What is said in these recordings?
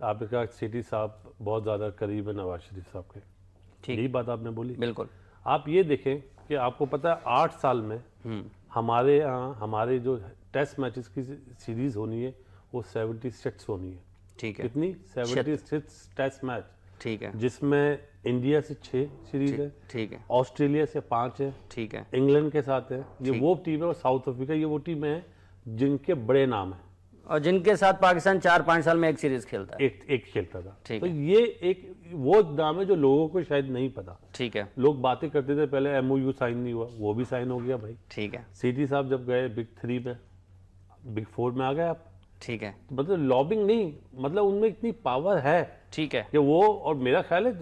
آپ نے کہا سیٹھی صاحب بہت زیادہ قریب ہے نواز شریف صاحب کے, ٹھیک, یہی بات آپ نے بولی. بالکل. آپ یہ دیکھیں کہ آپ کو پتا ہے 8 سال میں ہمارے یہاں ہمارے جو ٹیسٹ میچز کی سیریز ہونی ہے وہ 76 ہونی ہے. ٹھیک ہے, 76 ٹیسٹ میچ, ٹھیک ہے, جس میں انڈیا سے 6 سیریز ہے, ٹھیک ہے, آسٹریلیا سے 5 ہے, ٹھیک ہے, انگلینڈ کے ساتھ ہے. یہ وہ ٹیم ہے, اور ساؤتھ افریقہ, یہ وہ ٹیم ہے جن کے بڑے نام ہیں اور جن کے ساتھ پاکستان 4-5 سال میں ایک سیریز کھیلتا ہے. ایک کھیلتا تھا. ٹھیک تو یہ ایک وہ نام ہے جو لوگوں کو شاید نہیں پتا. ٹھیک ہے, لوگ باتیں کرتے تھے پہلے ایم او یو سائن نہیں ہوا, وہ بھی سائن ہو گیا بھائی. ٹھیک ہے, سیٹھی صاحب جب گئے بگ 3 میں, بگ 4 میں آ گئے آپ. ٹھیک ہے, مطلب لابنگ نہیں, مطلب ان میں اتنی پاور ہے ٹھیک ہے, کہ وہ, اور میرا خیال ہے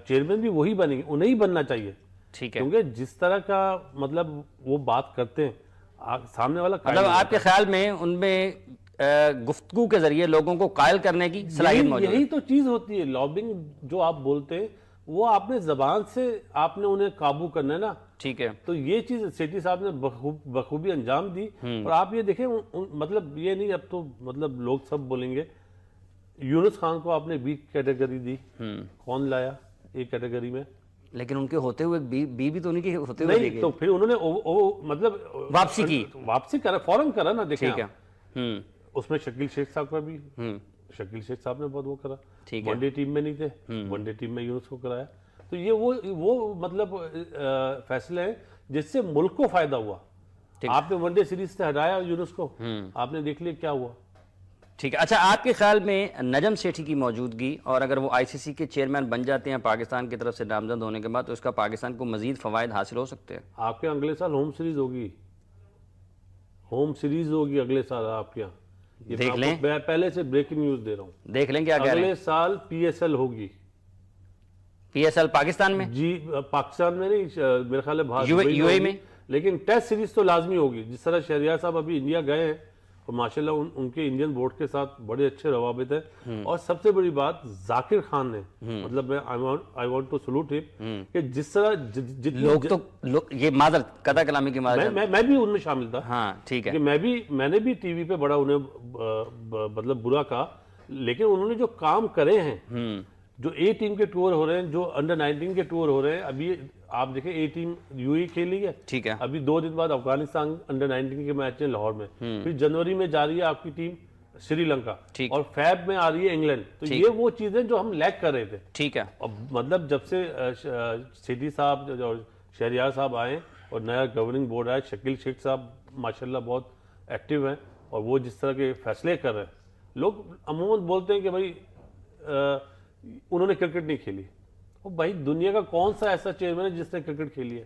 چیئرمین بھی وہی بنیں گے, انہیں ہی بننا چاہیے. ٹھیک ہے. کیونکہ جس طرح کا مطلب وہ بات کرتے ہیں سامنے والا, مطلب آپ کے خیال میں ان میں گفتگو کے ذریعے لوگوں کو قائل کرنے کی صلاحیت موجود ہے. یہی تو چیز ہوتی ہے لابنگ جو آپ بولتے ہیں, وہ آپ نے زبان سے آپ نے انہیں قابو کرنا ہے نا. ٹھیک ہے, تو یہ چیز سیٹھی صاحب نے بخوبی انجام دی. اور آپ یہ دیکھیں مطلب یہ نہیں, اب تو مطلب لوگ سب بولیں گے یونس خان کو آپ نے بی کیٹیگری دی, کون لایا اے کیٹیگری میں؟ لیکن ان کے ہوتے ہوئے بی بھی تو نہیں, ہوتے ہوئے نہیں, تو پھر انہوں نے مطلب واپسی کرا, فوراً کرا نا. دیکھیں ٹھیک ہے, اس میں شکیل شیخ صاحب کا بھی, شکیل شیخ صاحب نے بہت وہ کرا. ون ڈے ٹیم میں نہیں تھے, ون ڈے ٹیم میں یونس کو کرایا. تو یہ وہ مطلب فیصلے ہیں جس سے ملک کو فائدہ ہوا. آپ نے ون ڈے سیریز سے ہٹایا یونس کو, آپ نے دیکھ لیا کیا ہوا. ٹھیک ہے. اچھا, آپ کے خیال میں نجم سیٹھی کی موجودگی, اور اگر وہ آئی سی سی کے چیئرمین بن جاتے ہیں پاکستان کی طرف سے نامزد ہونے کے بعد, تو اس کا پاکستان کو مزید فوائد حاصل ہو سکتے ہیں؟ آپ کے اگلے سال ہوم سیریز ہوگی, ہوم سیریز ہوگی اگلے سال آپ کے یہاں. دیکھ لیں, پہلے سے بریکنگ نیوز دے رہا ہوں, دیکھ لیں کیا کہہ رہے ہیں. اگلے سال پی ایس ایل ہوگی. پی ایس ایل پاکستان میں؟ جی, پاکستان میں نہیں, میرے خیال ہے یو اے میں, لیکن ٹیسٹ سیریز تو لازمی ہوگی. جس طرح شہریار صاحب ابھی انڈیا گئے ہیں, اور ماشاءاللہ ان کے انڈین بورڈ کے ساتھ بڑے اچھے روابط ہیں. اور سب سے بڑی بات ذاکر خان نے, مطلب آئی وانٹ ٹو سلوٹ ہم, کہ جس طرح لوگ تو یہ معذرت قطع کلامی کی معذرت, میں بھی ان میں شامل تھا. ہاں ٹھیک ہے, کہ میں نے بھی ٹی وی پہ بڑا انہیں مطلب برا کہا, لیکن انہوں نے جو کام کرے ہیں, جو اے ٹیم کے ٹور ہو رہے ہیں, جو انڈر 19 کے ٹور ہو رہے ہیں. ابھی آپ دیکھیں اے ٹیم یو اے کھیلی ہے, ٹھیک ہے, ابھی 2 دن بعد افغانستان انڈر 19 کے میچ ہیں لاہور میں, پھر جنوری میں جا رہی ہے آپ کی ٹیم سری لنکا, اور فیب میں آ رہی ہے انگلینڈ. تو یہ وہ چیزیں جو ہم لیک کر رہے تھے. ٹھیک ہے, مطلب جب سے سیٹھی صاحب اور شہریار صاحب آئے اور نیا گورننگ بورڈ آیا, شکیل شیخ صاحب ماشاءاللہ بہت ایکٹیو ہیں, اور وہ جس طرح کے فیصلے کر رہے ہیں. لوگ عموماً بولتے ہیں کہ بھائی انہوں نے کرکٹ نہیں کھیلی. بھائی دنیا کا کون سا ایسا چیئرمین ہے جس نے کرکٹ کھیلی ہے؟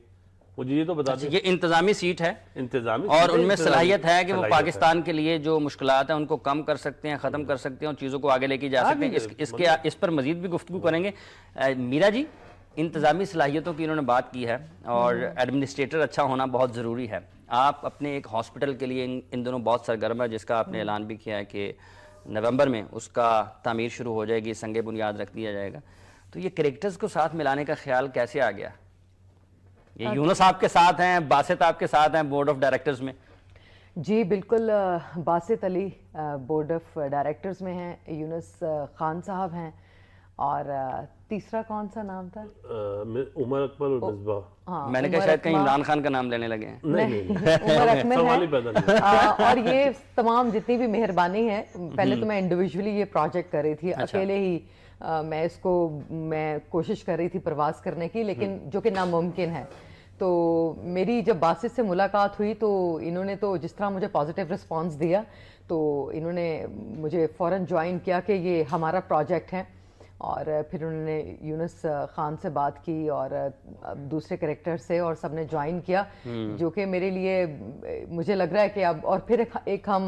مجھے یہ تو بتا دیں. یہ انتظامی سیٹ ہے, انتظامی, اور ان میں صلاحیت ہے کہ وہ پاکستان کے لیے جو مشکلات ہیں ان کو کم کر سکتے ہیں, ختم کر سکتے ہیں, اور چیزوں کو آگے لے کے جا سکتے ہیں. اس پر مزید بھی گفتگو کریں گے. میرا جی, انتظامی صلاحیتوں کی انہوں نے بات کی ہے, اور ایڈمنسٹریٹر اچھا ہونا بہت ضروری ہے. آپ اپنے ایک ہاسپٹل کے لیے ان دنوں بہت سرگرم ہے, جس کا آپ نے اعلان بھی کیا ہے کہ نومبر میں اس کا تعمیر شروع ہو جائے گی, سنگ بنیاد رکھ دیا جائے گا. تو یہ کریکٹرز کو ساتھ ملانے کا خیال کیسے آ گیا؟ یہ یونس آپ کے ساتھ ہیں, باسط آپ کے ساتھ ہیں بورڈ آف ڈائریکٹرز میں. جی بالکل, باسط علی بورڈ آف ڈائریکٹرز میں ہیں, یونس خان صاحب ہیں, اور تیسرا کون سا نام تھا؟ عمر اکمل اور مصباح. میں نے کہا شاید کہیں عمران خان کا نام لینے لگے ہیں. عمر اکمل ہے. اور یہ تمام جتنی بھی مہربانی ہے, پہلے تو میں انڈیویجولی یہ پروجیکٹ کر رہی تھی, اکیلے ہی میں اس کو کوشش کر رہی تھی پرواز کرنے کی, لیکن جو کہ ناممکن ہے. تو میری جب باسط سے ملاقات ہوئی تو انہوں نے تو جس طرح مجھے پازیٹیو رسپانس دیا, تو انہوں نے مجھے فوراً جوائن کیا کہ یہ ہمارا پروجیکٹ ہے. اور پھر انہوں نے یونس خان سے بات کی اور دوسرے کریکٹر سے, اور سب نے جوائن کیا, جو کہ میرے لیے مجھے لگ رہا ہے کہ اب, اور پھر ایک ہم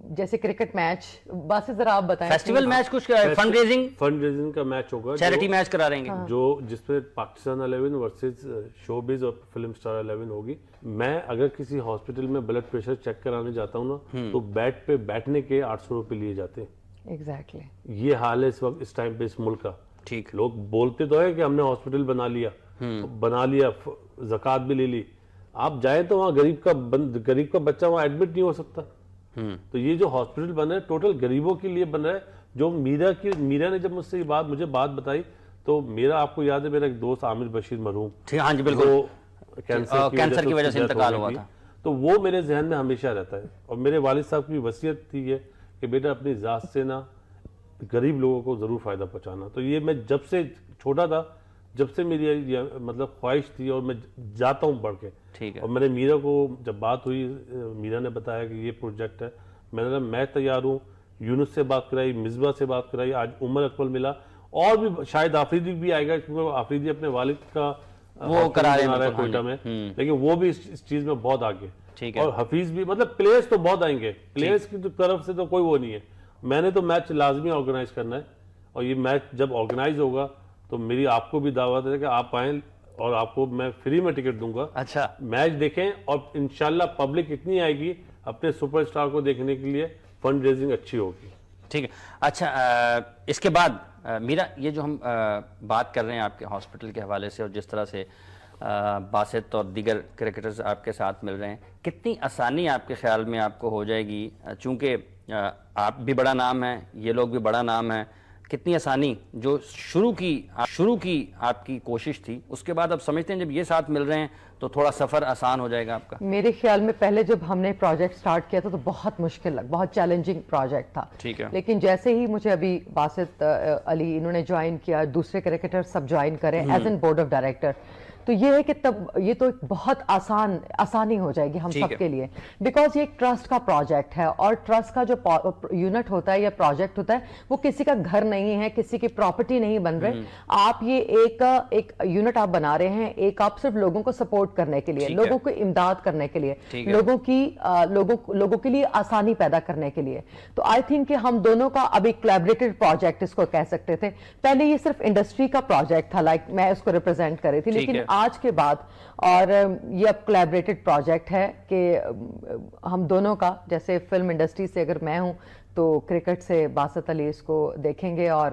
جیسے کرکٹ میچ, باسط ذرا آپ بتائیں. فیسٹیول میچ کچھ فنڈ ریزنگ کا میچ ہوگا, چیریٹی میچ کرا رہے ہیں, جو جس میں پاکستان 11 ورسز شوبز اور فلم سٹار 11 ہوگی. میں اگر کسی ہاسپٹل میں بلڈ پریشر چیک کرانے جاتا ہوں نا, تو بیڈ پہ بیٹھنے کے 800 روپے لیے جاتے ہیں. ایگزیکٹلی یہ حال ہے اس وقت, اس ٹائم پہ اس ملک کا. ٹھیک, لوگ بولتے تو ہے کہ ہم نے ہاسپٹل بنا لیا, زکوٰۃ بھی لے لی. آپ جائیں تو وہاں غریب کا بچہ وہاں ایڈمٹ نہیں ہو سکتا. تو یہ جو ہاسپٹل بن رہا ہے ٹوٹل غریبوں کے لیے بن رہا ہے. جو میرا نے جب مجھ سے مجھے بات بتائی تو میرا, آپ کو یاد ہے میرا ایک دوست عامر بشیر مرحوم, ہاں جی بالکل, کینسر کی وجہ سے انتقال ہوا تھا, تو وہ میرے ذہن میں ہمیشہ رہتا ہے. اور میرے والد صاحب کی وصیت تھی یہ کہ بیٹا اپنی ذات سے نا غریب لوگوں کو ضرور فائدہ پہنچانا. تو یہ میں جب سے چھوٹا تھا, جب سے میری مطلب خواہش تھی, اور میں جاتا ہوں پڑھ کے. ٹھیک ہے. اور میں نے میرا کو جب بات ہوئی, میرا نے بتایا کہ یہ پروجیکٹ ہے, میں نے کہا میں تیار ہوں. یونس سے بات کرائی, مصباح سے بات کرائی, آج عمر اکمل ملا, اور بھی شاید آفریدی بھی آئے گا کیونکہ آفریدی اپنے والد کا وہ کرا رہے ہیں کوئٹہ میں, لیکن وہ بھی اس چیز میں بہت آگے. اور حفیظ بھی, مطلب پلیئرز تو بہت آئیں گے, پلیئرز کی طرف سے تو کوئی وہ نہیں ہے. میں نے تو میچ لازمی آرگنائز کرنا ہے, اور یہ میچ جب آرگنائز ہوگا تو میری آپ کو بھی دعوت ہے کہ آپ آئیں, اور آپ کو میں فری میں ٹکٹ دوں گا. اچھا, میچ دیکھیں, اور انشاءاللہ پبلک اتنی آئے گی اپنے سپر اسٹار کو دیکھنے کے لیے, فنڈ ریزنگ اچھی ہوگی. ٹھیک ہے. اچھا, اس کے بعد میرا یہ جو ہم بات کر رہے ہیں آپ کے ہاسپٹل کے حوالے سے, اور جس طرح سے باسط اور دیگر کرکٹرز آپ کے ساتھ مل رہے ہیں, کتنی آسانی آپ کے خیال میں آپ کو ہو جائے گی, چونکہ آپ بھی بڑا نام ہیں, یہ لوگ بھی بڑا نام ہیں, کتنی آسانی جو شروع کی آپ کی کوشش تھی, اس کے بعد اب سمجھتے ہیں جب یہ ساتھ مل رہے ہیں تو تھوڑا سفر آسان ہو جائے گا آپ کا؟ میرے خیال میں پہلے جب ہم نے پروجیکٹ سٹارٹ کیا تھا تو بہت مشکل بہت چیلنجنگ پروجیکٹ تھا. ٹھیک ہے. لیکن جیسے ہی مجھے ابھی باسط علی انہوں نے جوائن کیا, دوسرے کرکٹر سب جوائن کرے as an board of director, تو یہ ہے کہ تب یہ تو بہت آسانی ہو جائے گی ہم سب کے لیے, بیکاز یہ ایک ٹرسٹ کا پروجیکٹ ہے, اور ٹرسٹ کا جو یونٹ ہوتا ہے یا پروجیکٹ ہوتا ہے وہ کسی کا گھر نہیں ہے, کسی کی پراپرٹی نہیں بن رہے. آپ یہ ایک یونٹ آپ بنا رہے ہیں, ایک آپ صرف لوگوں کو سپورٹ کرنے کے لیے, لوگوں کو امداد کرنے کے لیے, لوگوں کے لیے آسانی پیدا کرنے کے لیے. تو آئی تھنک کہ ہم دونوں کا ابھی کولیبریٹڈ پروجیکٹ اس کو کہہ سکتے تھے. پہلے یہ صرف انڈسٹری کا پروجیکٹ تھا, لائک میں اس کو ریپرزینٹ کر رہی تھی, لیکن آج کے بعد اور یہ اب کولیبریٹڈ پروجیکٹ ہے کہ ہم دونوں کا, جیسے فلم انڈسٹری سے اگر میں ہوں تو کرکٹ سے باسط علی اس کو دیکھیں گے, اور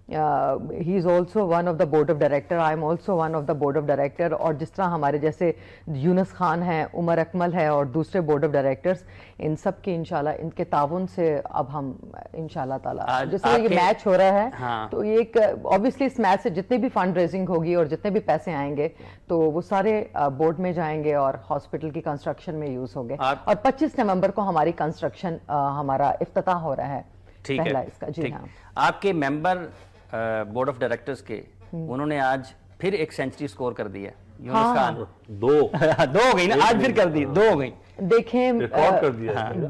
he is also one of the board of director, I am also one of the board of director. اور جس طرح ہمارے جیسے یونس خان ہے, عمر اکمل ہے, اور دوسرے بورڈ آف ڈائریکٹرز, ان سب کی انشاءاللہ ان کے تعاون سے اب ہم انشاءاللہ تعالیٰ جس طرح یہ میچ ہو رہا ہے تو یہ ایک obviously اس میچ سے جتنے بھی فنڈ ریزنگ ہوگی اور جتنے بھی پیسے آئیں گے تو وہ سارے بورڈ میں جائیں گے اور ہاسپٹل کی کنسٹرکشن میں یوز ہوں گے. اور 25 نومبر کو ہماری کنسٹرکشن ہمارا افتتاح ہو رہا ہے پہلا اس کا. جی ہاں. آپ کے ممبر بورڈ آف ڈائریکٹرز کے, انہوں نے آج پھر ایک سینچری سکور کر دی ہے, یونس خان. دو ہو گئی نا, آج پھر کر دی, 2 ہو گئی. دیکھیں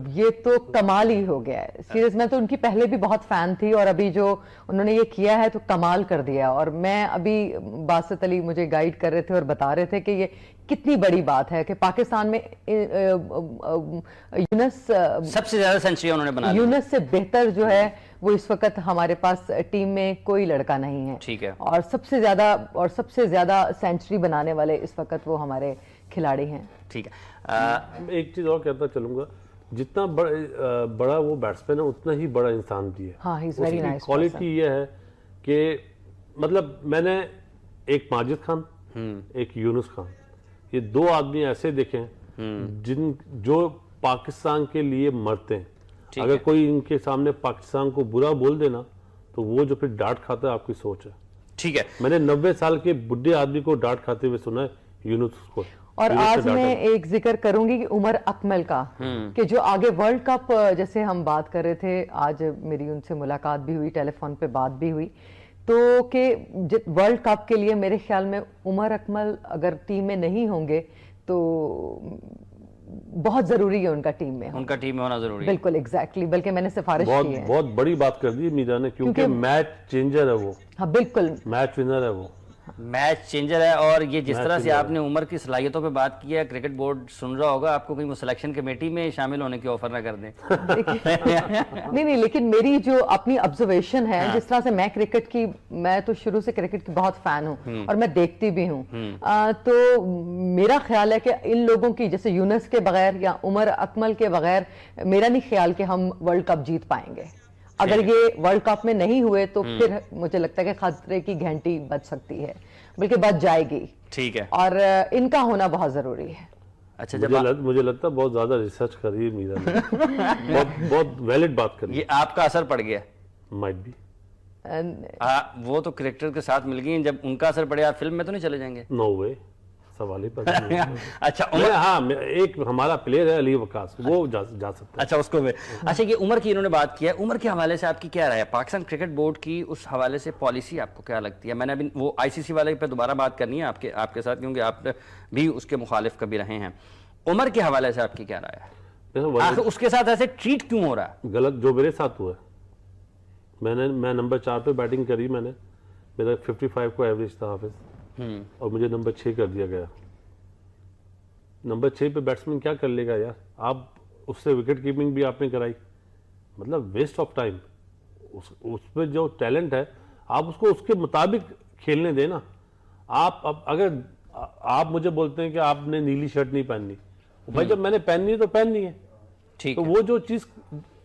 یہ تو کمال ہی ہو گیا ہے سیریس. میں تو ان کی پہلے بھی بہت فین تھی, اور ابھی جو انہوں نے یہ کیا ہے تو کمال کر دیا. اور میں ابھی باسط علی مجھے گائیڈ کر رہے تھے اور بتا رہے تھے کہ یہ کتنی بڑی بات ہے کہ پاکستان میں یونس سب سے زیادہ سینچری انہوں نے بنا, یونس سے بہتر جو ہے وہ اس وقت ہمارے پاس ٹیم میں کوئی لڑکا نہیں ہے. ٹھیک ہے. اور سب سے زیادہ سینچری بنانے والے اس وقت وہ ہمارے کھلاڑی ہیں. ٹھیک ہے. ایک چیز اور کہتا چلوں گا, جتنا بڑا وہ بیٹسمین ہے اتنا ہی بڑا انسان بھی ہے. ہاں, ہی از ویری نائس. کوالٹی یہ ہے کہ مطلب میں نے ایک ماجد خان, ایک یونس خان, یہ 2 آدمی ایسے دیکھیں جو پاکستان کے لیے مرتے ہیں. اگر کوئی ان کے سامنے پاکستان کو برا بول دینا تو وہ جو پھر ڈانٹ کھاتا ہے آپ کی سوچ ہے. ٹھیک ہے. میں نے 90 سال کے بڈھے آدمی کو ڈانٹ کھاتے ہوئے سنا ہے, یونس کو. اور آج میں ایک ذکر کروں گی کہ عمر اکمل کا, کہ جو آگے ورلڈ کپ جیسے ہم بات کر رہے تھے, آج میری ان سے ملاقات بھی ہوئی, ٹیلی فون پہ بات بھی ہوئی, تو کہ ورلڈ کپ کے لیے میرے خیال میں عمر اکمل اگر ٹیم میں نہیں ہوں گے تو بہت ضروری ہے ان کا ٹیم میں ہونا ضروری ہے. بالکل ایگزیکٹلی, بلکہ میں نے سفارش کی ہے. بہت بڑی بات کر دی میرا نے, کیونکہ میچ چینجر ہے وہ. ہاں بالکل, میچ ونر ہے وہ, میچ چینجر ہے. اور یہ جس طرح سے آپ نے عمر کی صلاحیتوں پہ بات کی ہے, کرکٹ بورڈ سن رہا ہوگا, آپ کو کوئی سلیکشن کمیٹی میں شامل ہونے کی آفر نہ کر دیں. نہیں, لیکن میری جو اپنی آبزرویشن ہے, جس طرح سے میں کرکٹ کی, میں تو شروع سے کرکٹ کی بہت فین ہوں اور میں دیکھتی بھی ہوں, تو میرا خیال ہے کہ ان لوگوں کی جیسے یونس کے بغیر یا عمر اکمل کے بغیر میرا نہیں خیال کہ ہم ورلڈ کپ جیت پائیں گے. اگر یہ ورلڈ کپ میں نہیں ہوئے تو پھر مجھے لگتا ہے کہ خطرے کی گھنٹی بج سکتی ہے, بلکہ بچ جائے گی. ٹھیک ہے. اور ان کا ہونا بہت ضروری ہے. اچھا مجھے لگتا ہے بہت زیادہ ریسرچ کری ہے میرا نے بہت ویلڈ بات کری. یہ آپ کا اثر پڑ گیا؟ Might be. وہ تو کریکٹر کے ساتھ مل گئی ہیں, جب ان کا اثر پڑے آپ فلم میں تو نہیں چلے جائیں گے؟ نو وے, سوال ہی پیدا نہیں ہے. اچھا ہاں ایک ہمارا پلیئر ہے علی وقاص, وہ جا سکتا ہے. اچھا اس کو بھی. اچھا یہ عمر کی انہوں نے بات کیا ہے, عمر کے حوالے سے آپ کی کیا رائے ہے؟ پاکستان کرکٹ بورڈ کی اس حوالے سے پالیسی آپ کو کیا لگتی ہے؟ میں نے ابھی وہ آئی سی سی والے پہ دوبارہ بات کرنی ہے آپ کے ساتھ, کیونکہ آپ بھی اس کے مخالف کبھی رہے ہیں. عمر کے حوالے سے آپ کی کیا رائے ہے؟ آخر اس کے ساتھ ایسے ٹریٹ کیوں ہو رہا ہے؟ غلط جو میرے ساتھ ہوا ہے. میں نمبر 4 پہ بیٹنگ کری, میں نے میرا 55 کو ایوریج تھا حافظ, اور مجھے نمبر 6 کر دیا گیا. نمبر 6 پہ بیٹسمین کیا کر لے گا یار؟ آپ اس سے وکٹ کیپنگ بھی آپ نے کرائی, مطلب ویسٹ آف ٹائم. اس پہ جو ٹیلنٹ ہے آپ اس کو اس کے مطابق کھیلنے دیں نا. آپ اگر آپ مجھے بولتے ہیں کہ آپ نے نیلی شرٹ نہیں پہننی, بھائی جب میں نے پہننی ہے تو پہننی ہے. تو وہ جو چیز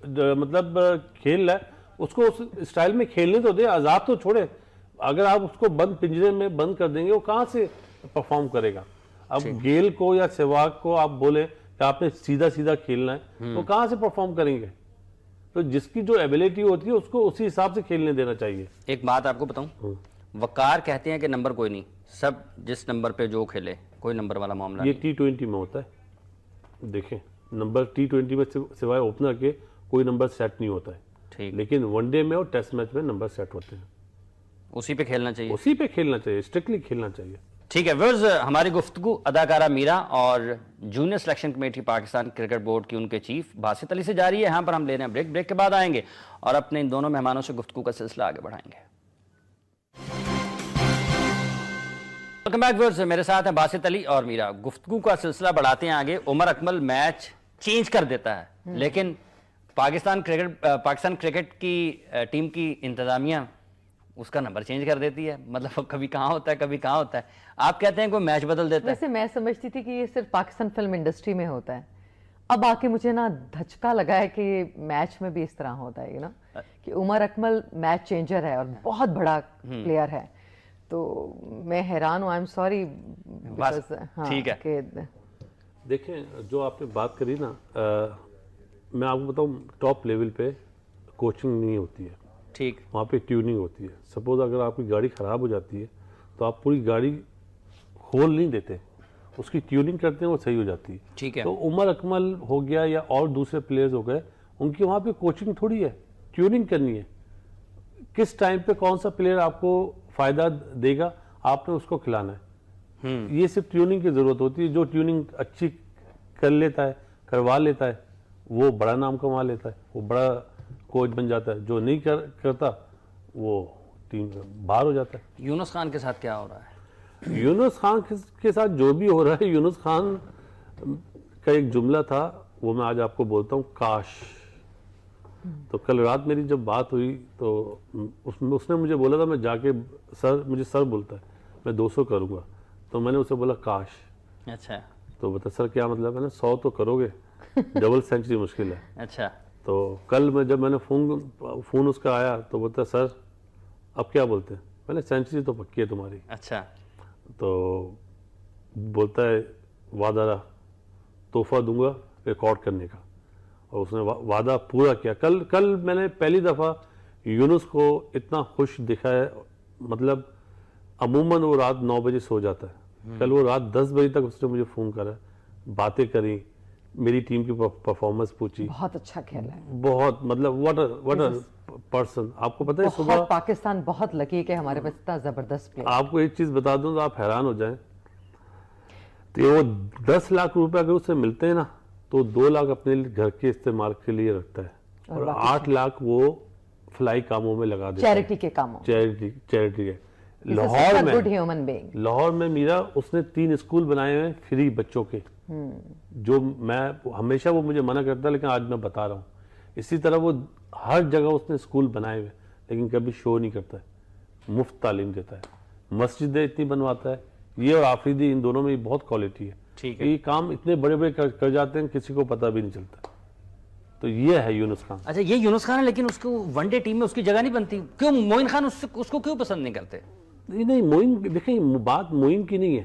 مطلب کھیل ہے اس کو اس اسٹائل میں کھیلنے تو دے, آزاد تو چھوڑے. اگر آپ اس کو بند پنجرے میں بند کر دیں گے وہ کہاں سے پرفارم کرے گا؟ اب گیل کو یا سہواگ کو آپ بولیں کہ آپ نے سیدھا کھیلنا ہے, وہ کہاں سے پرفارم کریں گے؟ تو جس کی جو ایبیلٹی ہوتی ہے اس کو اسی حساب سے کھیلنے دینا چاہیے. ایک بات آپ کو بتاؤں, وقار کہتے ہیں کہ نمبر کوئی نہیں, سب جس نمبر پہ جو کھیلے, کوئی نمبر والا معاملہ نہیں. یہ T20 میں ہوتا ہے. دیکھیں نمبر T20 میں سوائے اوپنر کے کوئی نمبر سیٹ نہیں ہوتا ہے, لیکن ون ڈے میں اور ٹیسٹ میچ میں نمبر سیٹ ہوتے ہیں. اسی پہ کھیلنا چاہیے, اسی پہ کھیلنا چاہیے, اسٹرکٹلی کھیلنا چاہیے. ٹھیک ہے ویورز, ہماری گفتگو اداکارہ میرا اور junior selection committee Pakistan cricket board کی ان کے چیف باسط علی سے جاری ہے. یہاں پر ہم لے رہے ہیں بریک کے بعد آئیں گے اور اپنے ان دونوں مہمانوں سے گفتگو کا سلسلہ آگے بڑھائیں گے. ویلکم بیک ویورز, میرے ساتھ ہیں باسط علی اور میرا. گفتگو کا سلسلہ بڑھاتے ہیں آگے. عمر اکمل میچ چینج کر دیتا ہے, لیکن پاکستان کرکٹ کی ٹیم کی انتظامیہ اس کا نمبر چینج کر دیتی ہے. مطلب کبھی کہاں ہوتا ہے کبھی کہاں ہوتا ہے. آپ کہتے ہیں کوئی میچ بدل دیتا ہے. ویسے میں سمجھتی تھی کہ یہ صرف پاکستان فلم انڈسٹری میں ہوتا ہے, اب آ کے مجھے نا دھچکا لگا ہے کہ میچ میں بھی اس طرح ہوتا ہے نا, کہ عمر اکمل میچ چینجر ہے اور بہت بڑا پلیئر ہے. تو میں حیران ہوں, آئی ایم سوری. ٹھیک ہے, دیکھیں جو آپ نے بات کری نا, میں آپ کو بتاؤں ٹاپ لیول پہ کوچنگ نہیں ہوتی ہے. ٹھیک, وہاں پہ ٹیوننگ ہوتی ہے. سپوز اگر آپ کی گاڑی خراب ہو جاتی ہے تو آپ پوری گاڑی کھول نہیں دیتے, اس کی ٹیوننگ کرتے ہیں, وہ صحیح ہو جاتی ہے. ٹھیک ہے, تو عمر اکمل ہو گیا یا اور دوسرے پلیئرز ہو گئے, ان کی وہاں پہ کوچنگ تھوڑی ہے, ٹیوننگ کرنی ہے. کس ٹائم پہ کون سا پلیئر آپ کو فائدہ دے گا, آپ نے اس کو کھلانا ہے. یہ صرف ٹیوننگ کی ضرورت ہوتی ہے. جو ٹیوننگ اچھی کر لیتا ہے, کروا لیتا ہے, وہ بڑا نام کما لیتا ہے, وہ بڑا کوچ بن جاتا ہے. جو نہیں کرتا وہ ٹیم باہر ہو جاتا ہے. یونس خان کے ساتھ کیا ہو رہا ہے؟ یونس خان کے ساتھ جو بھی ہو رہا ہے, یونس خان کا ایک جملہ تھا, وہ میں آج آپ کو بولتا ہوں, کاش. تو کل رات میری جب بات ہوئی تو اس نے مجھے بولا تھا, میں جا کے مجھے سر بولتا ہے میں 200 کروں گا, تو میں نے اسے بولا کاش. اچھا, تو بتا سر کیا مطلب ہے نا, 100 تو کرو گے, ڈبل سینچری مشکل ہے. اچھا, تو کل جب میں نے فون اس کا آیا تو بولتا سر اب کیا بولتے ہیں, میں نے سینچری تو پکی ہے تمہاری. اچھا, تو بولتا ہے وعدہ رہا, تحفہ دوں گا ریکارڈ کرنے کا, اور اس نے وعدہ پورا کیا. کل میں نے پہلی دفعہ یونس کو اتنا خوش دکھا ہے. مطلب عموماً وہ رات 9 بجے سو جاتا ہے, کل وہ رات 10 بجے تک اس نے مجھے فون کرا, باتیں کریں, میری ٹیم کی پرفارمنس پوچھی. بہت اچھا کھیلا ہے, بہت, مطلب واٹ پرسن. آپ کو پتہ ہے صبح پاکستان بہت لکی کہ ہمارے پاس اتنا زبردست پلیئر. آپ کو ایک چیز بتا دوں تو آپ حیران ہو جائیں, تو وہ 10 لاکھ روپے اگر اسے ملتے ہیں نا, تو 2 لاکھ اپنے گھر کے استعمال کے لیے رکھتا ہے, اور 8 لاکھ وہ فلائی کاموں میں لگا دیتا ہے, چیریٹی کے کاموں, چیریٹی کے. لاہور میں میرا اس نے 3 اسکول بنائے ہوئے فری بچوں کے, جو میں ہمیشہ وہ مجھے منع کرتا ہے, لیکن آج میں بتا رہا ہوں. اسی طرح وہ ہر جگہ اس نے اسکول بنائے ہوئے, لیکن کبھی شو نہیں کرتا ہے, مفت تعلیم دیتا ہے. مسجدیں اتنی بنواتا ہے. یہ اور آفریدی, ان دونوں میں بہت کوالٹی ہے. ٹھیک ہے, یہ کام اتنے بڑے بڑے کر جاتے ہیں, کسی کو پتہ بھی نہیں چلتا. تو یہ ہے یونس خان. اچھا, یہ یونس خان ہے, لیکن اس کو ون ڈے ٹیم میں اس کی جگہ نہیں بنتی. کیوں معین خان اس کو کیوں پسند نہیں کرتے؟ نہیں, معین دیکھیں, بات معین کی نہیں ہے,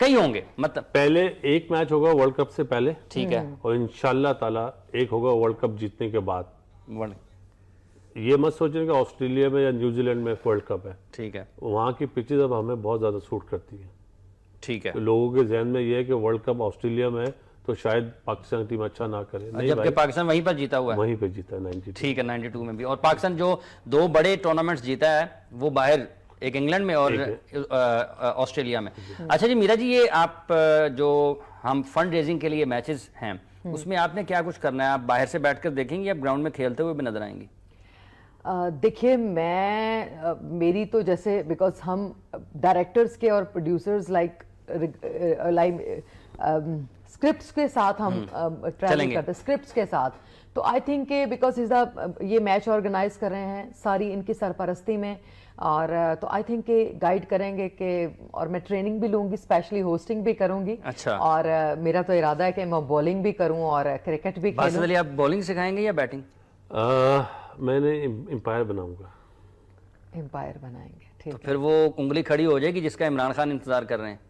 کئی ہوں گے مطلب پہلے ایک میچ ہوگا ورلڈ کپ سے پہلے, ٹھیک ہے, اور انشاءاللہ تعالی ایک ہوگا ورلڈ کپ جیتنے کے بعد. یہ مت سوچیں کہ آسٹریلیا میں یا نیوزی لینڈ میں ورلڈ کپ ہے, ٹھیک ہے, وہاں کی پچز اب ہمیں بہت زیادہ سوٹ کرتی ہیں. ٹھیک ہے. لوگوں کے ذہن میں یہ ہے کہ ورلڈ کپ آسٹریلیا میں ہے تو شاید پاکستان ٹیم اچھا نہ کرے, نہیں جبکہ پاکستان وہیں پر جیتا ہوا ہے, وہیں پہ جیتا ہے 92. ٹھیک ہے, 92 میں بھی. اور پاکستان جو 2 بڑے ٹورنامنٹس جیتا ہے وہ باہر, ایک انگلینڈ میں اور آسٹریلیا میں. اچھا جی میرا جی, یہ آپ جو ہم فنڈ ریزنگ کے لیے میچز ہیں اس میں آپ نے کیا کچھ کرنا ہے؟ آپ باہر سے بیٹھ کر دیکھیں گے یا گراؤنڈ میں کھیلتے ہوئے بھی نظر آئیں گی؟ دیکھیے میری تو جیسے بیکاز ہم ڈائریکٹرز کے اور پروڈیوسرز لائک اسکرپٹس کے ساتھ ہم ٹریول کرتے ہیں, اسکرپٹس کے ساتھ. تو آئی تھنک کہ بیکاز یہ میچ آرگنائز کر رہے ہیں ساری ان کی سرپرستی میں, اور تو آئی تھنک کہ گائیڈ کریں گے کہ, اور میں ٹریننگ بھی لوں گی, اسپیشلی ہوسٹنگ بھی کروں گی. اچھا. اور میرا تو ارادہ ہے کہ میں بولنگ بھی کروں اور کرکٹ بھی باسط علی, آپ بولنگ سکھائیں گے یا بیٹنگ؟ میں نے امپائر بناؤں گا. امپائر بنائیں گے, ٹھیک. تو پھر وہ انگلی کھڑی ہو جائے گی جس کا عمران خان انتظار کر رہے ہیں.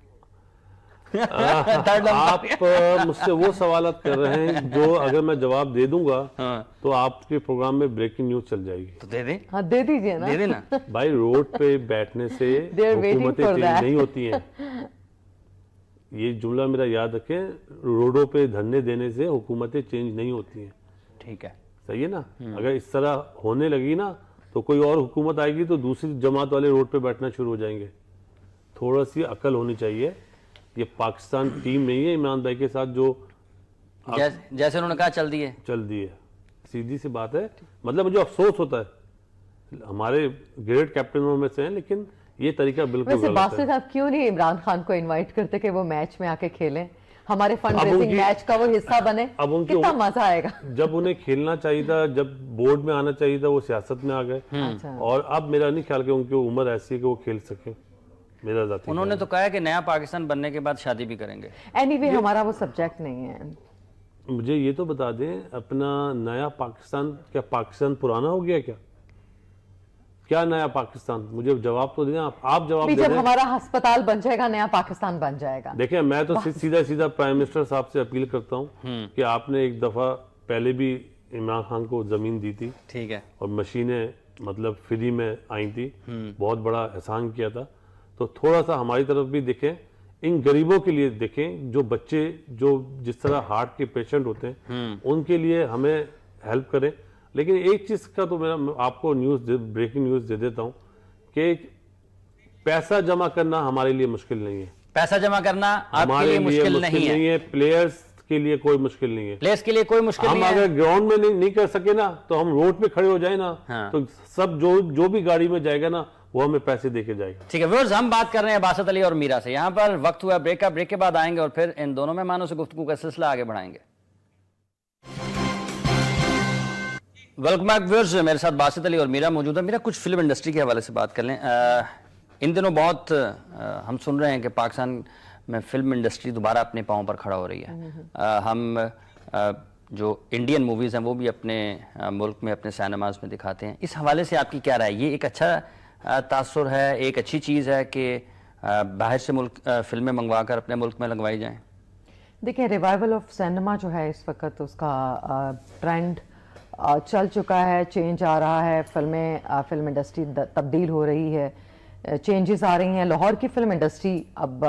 آپ مجھ سے وہ سوالات کر رہے ہیں جو اگر میں جواب دے دوں گا تو آپ کے پروگرام میں بریکنگ نیوز چل جائے گی. تو دے دیں. ہاں دے دیجیے نا, دے دینا. بھائی روڈ پہ بیٹھنے سے حکومتیں چینج نہیں ہوتی ہیں, یہ جملہ میرا یاد رکھیں, روڈوں پہ دھرنے دینے سے حکومتیں چینج نہیں ہوتی ہیں. ٹھیک ہے, صحیح ہے نا. اگر اس طرح ہونے لگی نا تو کوئی اور حکومت آئے گی تو دوسری جماعت والے روڈ پہ بیٹھنا شروع ہو جائیں گے. تھوڑا سی عقل ہونی چاہیے. یہ پاکستان ٹیم نہیں ہے عمران بھائی کے ساتھ جو جیسے انہوں نے کہا چل دی ہے, سیدھی سی بات ہے. مطلب مجھے افسوس ہوتا ہے, ہمارے گریٹ کیپٹنوں میں سے ہیں, لیکن یہ طریقہ بالکل غلط ہے. باسط آپ کیوں نہیں عمران خان کو انوائٹ کرتے کہ وہ میچ میں آ کے کھیلیں, ہمارے فنڈ ریزنگ میچ کا وہ حصہ بنے, کتنا مزہ آئے گا. جب انہیں کھیلنا چاہیے تھا, جب بورڈ میں آنا چاہیے تھا, وہ سیاست میں آ گئے, اور اب میرا نہیں خیال کہ ان کی عمر ایسی ہے کہ وہ کھیل سکیں. میرا ذاتی انہوں نے تو کہا ہے کہ نیا پاکستان بننے کے بعد شادی بھی کریں گے. اینی وے ہمارا وہ سبجیکٹ نہیں ہے. مجھے یہ تو بتا دیں, اپنا نیا پاکستان, کیا پاکستان پرانا ہو گیا کیا نیا پاکستان؟ مجھے جواب تو دیں آپ جواب دیں. جب ہمارا ہسپتال بن جائے گا نیا پاکستان بن جائے گا. دیکھیں میں تو سیدھا پرائم منسٹر صاحب سے اپیل کرتا ہوں کہ آپ نے ایک دفعہ پہلے بھی عمران خان کو زمین دی تھی, ٹھیک ہے, اور مشینیں مطلب فری میں آئی تھی, بہت بڑا احسان کیا تھا. تو تھوڑا سا ہماری طرف بھی دیکھیں, ان غریبوں کے لیے دیکھیں, جو بچے جو جس طرح ہارٹ کے پیشنٹ ہوتے ہیں ان کے لیے ہمیں ہیلپ کریں. لیکن ایک چیز کا تو میں آپ کو بریکنگ نیوز دے دیتا ہوں کہ پیسہ جمع کرنا ہمارے لیے مشکل نہیں ہے. پیسہ جمع کرنا آپ کے لیے مشکل نہیں ہے. پلیئرز کے لیے کوئی مشکل نہیں ہے. پلیئرز کے لیے کوئی مشکل نہیں ہے. ہم اگر گراؤنڈ میں نہیں کر سکے نا تو ہم روڈ پہ کھڑے ہو جائیں نا, تو سب جو بھی گاڑی میں جائے گا نا وہ ہمیں پیسے دے کے جائے گا. ٹھیک ہے ویورز, ہم بات کر رہے ہیں باسط علی اور میرا سے. یہاں پر وقت ہوا بریک کا, بریک کے بعد آئیں گے اور پھر ان دونوں مہمانوں سے گفتگو کا سلسلہ آگے بڑھائیں گے. ویلکم بیک ویورز, میرے ساتھ باسط علی اور میرا موجود ہے. میرا کچھ فلم انڈسٹری کے حوالے سے بات کر لیں. ان دنوں بہت ہم سن رہے ہیں کہ پاکستان میں فلم انڈسٹری دوبارہ اپنے پاؤں پر کھڑا ہو رہی ہے. ہم جو انڈین موویز ہیں وہ بھی اپنے ملک میں اپنے سینماز میں دکھاتے ہیں. اس حوالے سے آپ کی کیا رائے؟ یہ ایک اچھا تاثر ہے, ایک اچھی چیز ہے کہ باہر سے فلمیں منگوا کر اپنے ملک میں لگوائی جائیں؟ دیکھیں ریوائول آف سینما جو ہے اس وقت اس کا ٹرینڈ چل چکا ہے, چینج آ رہا ہے, فلم انڈسٹری تبدیل ہو رہی ہے, چینجز آ رہی ہیں. لاہور کی فلم انڈسٹری اب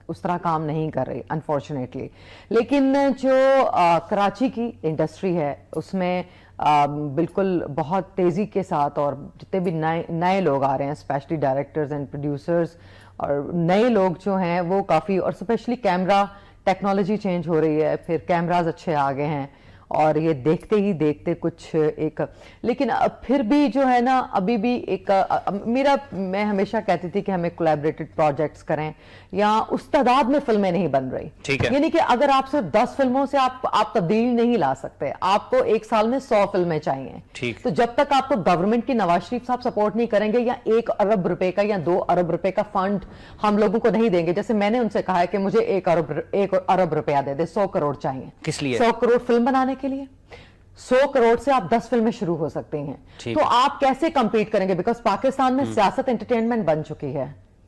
اس طرح کام نہیں کر رہی انفارچونیٹلی, لیکن جو کراچی کی انڈسٹری ہے اس میں بالکل بہت تیزی کے ساتھ, اور جتنے بھی نئے لوگ آ رہے ہیں اسپیشلی ڈائریکٹرز اینڈ پروڈیوسرز, اور نئے لوگ جو ہیں وہ کافی, اور اسپیشلی کیمرہ ٹیکنالوجی چینج ہو رہی ہے, پھر کیمراز اچھے آ گئے ہیں, اور یہ دیکھتے ہی دیکھتے کچھ ایک, لیکن پھر بھی جو ہے نا ابھی بھی ایک میں ہمیشہ کہتی تھی کہ ہمیں کولیبریٹڈ پروجیکٹس کریں, یا اس تعداد میں فلمیں نہیں بن رہی. یعنی کہ اگر آپ صرف 10 فلموں سے آپ تبدیلی نہیں لا سکتے, آپ کو ایک سال میں 100 فلمیں چاہیے. تو جب تک آپ کو گورنمنٹ کی نواز شریف صاحب سپورٹ نہیں کریں گے, یا 1 ارب روپے کا یا 2 ارب روپے کا فنڈ ہم لوگوں کو نہیں دیں گے, جیسے میں نے ان سے کہا ہے کہ مجھے 1 ارب روپیہ دے دے, 100 کروڑ چاہیے. کس لیے؟ 100 کروڑ فلم بنانے کے لیے. 100 کروڑ سے آپ 10 فلمیں شروع ہو سکتے ہیں. تو آپ کیسے کمپیٹ کریں گے؟ بیکاز پاکستان میں سیاست انٹرٹینمنٹ بن چکی ہے.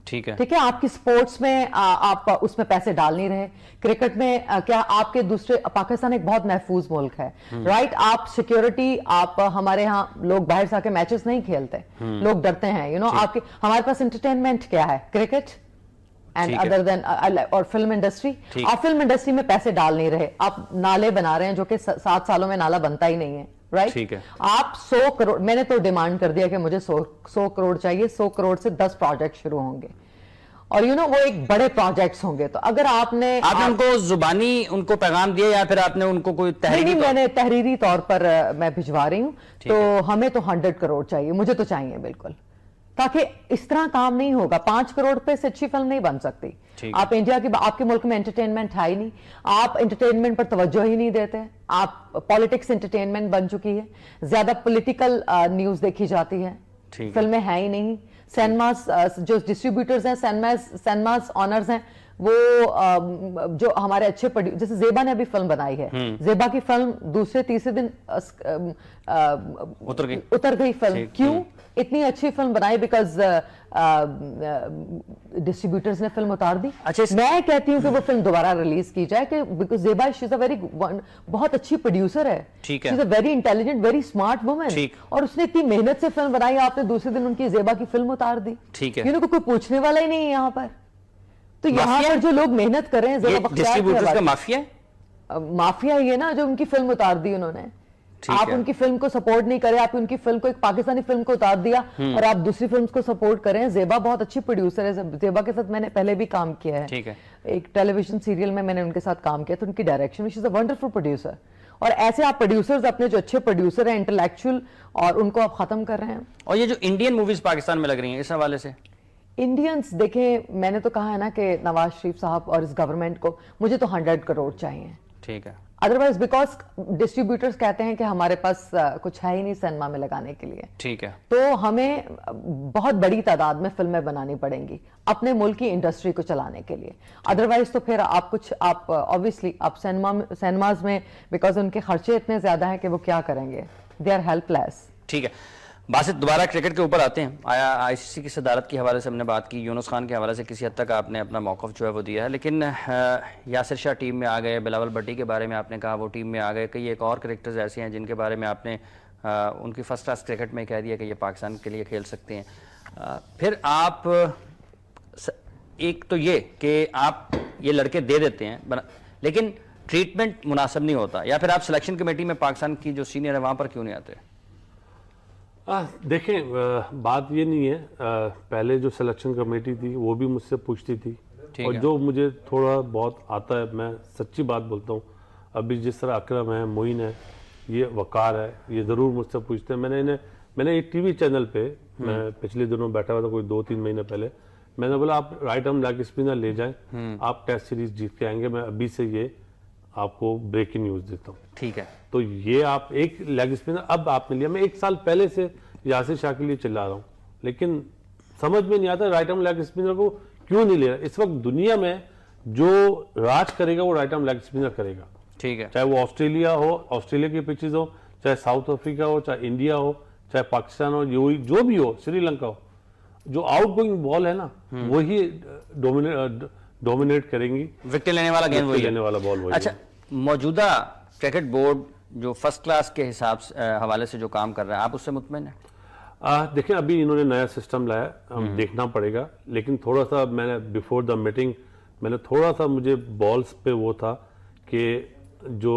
ٹھیک ہے ٹھیک ہے. آپ کی سپورٹس میں آپ اس میں پیسے ڈال نہیں رہے. کرکٹ میں کیا آپ کے دوسرے, پاکستان ایک بہت محفوظ ملک ہے, رائٹ. آپ سیکیورٹی, آپ ہمارے ہاں لوگ باہر سے آ کے میچز نہیں کھیلتے, لوگ ڈرتے ہیں, یو نو. آپ کے, ہمارے پاس انٹرٹینمنٹ کیا ہے, کرکٹ اینڈ ادر دین, اور فلم انڈسٹری. آپ فلم انڈسٹری میں پیسے ڈال نہیں رہے, آپ نالے بنا رہے ہیں جو کہ 7 سالوں میں نالا بنتا ہی نہیں ہے, رائٹ. آپ 100 کروڑ, میں نے تو ڈیمانڈ کر دیا کہ مجھے 100 کروڑ چاہیے. 100 کروڑ سے 10 پروجیکٹ شروع ہوں گے, اور یو نو وہ ایک بڑے پروجیکٹس ہوں گے. تو اگر آپ نے ان کو زبانی ان کو پیغام دیا یا پھر آپ نے ان کو کوئی تحریری, میں نے تحریری طور پر میں بھجوا رہی ہوں, تو ہمیں تو 100 کروڑ چاہیے, مجھے تو چاہیے بالکل, تاکہ اس طرح کام نہیں ہوگا. 5 کروڑ پہ سے اچھی فلم نہیں بن سکتی. آپ انڈیا کی, آپ کے ملک میں انٹرٹینمنٹ ہے ہی نہیں, آپ انٹرٹینمنٹ پر توجہ ہی نہیں دیتے. آپ پالیٹکس انٹرٹینمنٹ بن چکی ہے, زیادہ پولیٹیکل نیوز دیکھی جاتی ہے, فلمیں ہیں ہی نہیں. سینماز جو ڈسٹریبیوٹرز ہیں, سینماز آنرز ہیں, وہ جو ہمارے اچھے جیسے زیبا نے ابھی فلم بنائی ہے, زیبا کی فلم دوسرے تیسرے دن اتر گئی فلم. کیوں اتنی اچھی فلم بنائی؟ بیکاز ڈسٹریبیوٹرز نے فلم اتار دی. میں کہتی ہوں کہ وہ فلم دوبارہ ریلیز کی جائے, کہ because Zeba she is a very, بہت اچھی پروڈیوسر ہے, she is a very intelligent, very smart woman, اور اس نے اتنی محنت سے فلم بنائی, آپ نے دوسرے دن ان کی زیبا کی فلم اتار دی. یوں کوئی پوچھنے والا ہی نہیں ہے یہاں پر. تو یہاں پر جو لوگ محنت کر رہے ہیں, زیبا ڈسٹریبیوٹرز کا مافیا ہی ہے نا, جو ان کی فلم اتار دی انہوں نے. آپ ان کی فلم کو سپورٹ نہیں کرے, آپ ان کی فلم کو, ایک پاکستانی فلم کو اتار دیا, اور آپ دوسری فلمز کو سپورٹ کریں. زیبا بہت اچھی پروڈیوسر ہے, زیبا کے ساتھ میں نے پہلے بھی کام کیا ہے, ایک ٹیلی ویژن سیریل میں نے ان کے ساتھ کام کیا, تو ان کی ڈائریکشن میں شی از اے ونڈرفل پروڈیوسر. اور ایسے آپ پروڈیوسرز اپنے جو اچھے پروڈیوسر ہیں انٹلیکچوئل, اور ان کو آپ ختم کر رہے ہیں. اور یہ جو انڈین موویز پاکستان میں لگ رہی ہیں, اس حوالے سے انڈینز دیکھیں, میں نے تو کہا ہے نا کہ نواز شریف صاحب اور اس گورنمنٹ کو, مجھے تو 100 کروڑ چاہیے. ٹھیک ہے. ادروائز بیکاز ڈسٹریبیوٹرز کہتے ہیں کہ ہمارے پاس کچھ ہے ہی نہیں سینما میں لگانے کے لیے. ٹھیک ہے. تو ہمیں بہت بڑی تعداد میں فلمیں بنانی پڑیں گی اپنے ملک کی انڈسٹری کو چلانے کے لیے. ادروائز تو پھر آپ آبویسلی آپ سینماز میں, بیکاز ان کے خرچے اتنے زیادہ ہیں کہ وہ کیا کریں گے, دے آر ہیلپ لیس. ٹھیک ہے. باسط دوبارہ کرکٹ کے اوپر آتے ہیں. آئی سی سی کی صدارت کے حوالے سے ہم نے بات کی, یونس خان کے حوالے سے کسی حد تک آپ نے اپنا موقف جو ہے وہ دیا ہے, لیکن یاسر شاہ ٹیم میں آ گئے, بلاول بھٹی کے بارے میں آپ نے کہا وہ ٹیم میں آ گئے, کئی ایک اور کریکٹرز ایسے ہیں جن کے بارے میں آپ نے ان کی فرسٹ کلاس کرکٹ میں کہہ دیا کہ یہ پاکستان کے لیے کھیل سکتے ہیں. پھر آپ ایک تو یہ کہ آپ یہ لڑکے دے دیتے ہیں, لیکن ٹریٹمنٹ مناسب نہیں ہوتا, یا پھر آپ سلیکشن کمیٹی میں پاکستان کی جو سینئر ہے وہاں پر کیوں نہیں آتے؟ دیکھیں, بات یہ نہیں ہے, پہلے جو سلیکشن کمیٹی تھی وہ بھی مجھ سے پوچھتی تھی, اور جو مجھے تھوڑا بہت آتا ہے, میں سچی بات بولتا ہوں, ابھی جس طرح اکرم ہے, معین ہے, یہ وقار ہے, یہ ضرور مجھ سے پوچھتے ہیں. میں نے ایک ٹی وی چینل پہ, میں پچھلے دنوں بیٹھا ہوا تھا, کوئی 2-3 مہینے پہلے, میں نے بولا آپ رائٹ آرم لیگ اسپنر لے جائیں, آپ ٹیسٹ سیریز جیت کے آئیں گے, میں ابھی سے یہ آپ کو بریکنگ نیوز دیتا ہوں. ٹھیک ہے. تو یہ آپ ایک لیگ اسپنر اب آپ نے لیا, میں 1 سال پہلے سے یاسر شاہ کے لیے چلا رہا ہوں, لیکن سمجھ میں نہیں آتا رائٹ آرم لیگ اسپنر کو کیوں نہیں لے رہا. اس وقت دنیا میں جو راج کرے گا وہ رائٹ آرم لیگ اسپنر کرے گا. ٹھیک ہے. چاہے وہ آسٹریلیا ہو, آسٹریلیا کی پچز ہو, چاہے ساؤتھ افریقہ ہو, چاہے انڈیا ہو, چاہے پاکستان ہو, جو بھی ہو, سری لنکا ہو, جو آؤٹ گوئنگ بال ہے نا وہی ڈومینیٹ کریں گی. وکٹ لینے والا گیند وہی لینے والا بال وہی. اچھا, موجودہ کرکٹ بورڈ جو فرسٹ کلاس کے حساب حوالے سے جو کام کر رہا ہے, آپ اس سے مطمئن ہیں؟ دیکھیں, ابھی انہوں نے نیا سسٹم لایا, ہم دیکھنا پڑے گا, لیکن تھوڑا سا میں نے بیفور دا میٹنگ میں نے تھوڑا سا, مجھے بالز پہ وہ تھا کہ جو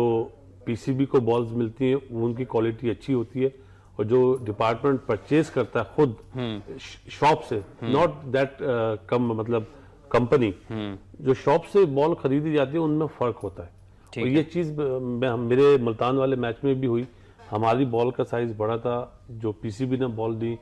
پی سی بی کو بالز ملتی ہیں وہ ان کی کوالٹی اچھی ہوتی ہے, اور جو ڈپارٹمنٹ پرچیز کرتا ہے خود شاپ سے, ناٹ دیٹ مطلب کمپنی, جو شاپ سے بال خریدی جاتی ہے ان میں فرق ہوتا ہے. اور یہ چیز میرے ملتان والے میچ میں بھی ہوئی, ہماری بال کا سائز بڑا تھا, جو پی سی بی نے بال دی,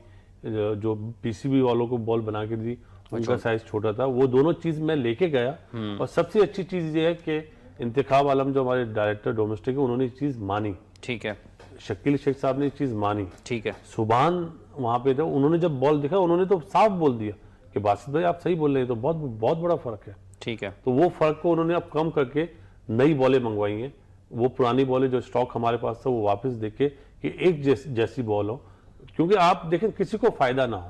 جو پی سی بی والوں کو بال بنا کے دی ان کا سائز چھوٹا تھا. وہ دونوں چیز میں لے کے گیا, اور سب سے اچھی چیز یہ ہے کہ انتخاب عالم جو ہمارے ڈائریکٹر ڈومیسٹک ہے انہوں نے یہ چیز مانی. ٹھیک ہے. شکیل شیخ صاحب نے یہ چیز مانی. ٹھیک ہے. سبحان وہاں پہ تھا, انہوں نے جب بال دیکھا انہوں نے تو صاف بول دیا کہ باسط بھائی آپ صحیح بول رہے ہیں, تو بہت بڑا فرق ہے. ٹھیک ہے. تو وہ فرق کو انہوں نے اب کم کر کے نئی بالیں منگوائی ہیں, وہ پرانی بالیں جو اسٹاک ہمارے پاس تھا وہ واپس دے کے کہ ایک جیسی بال ہو, کیونکہ آپ دیکھیں کسی کو فائدہ نہ ہو.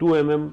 2 mm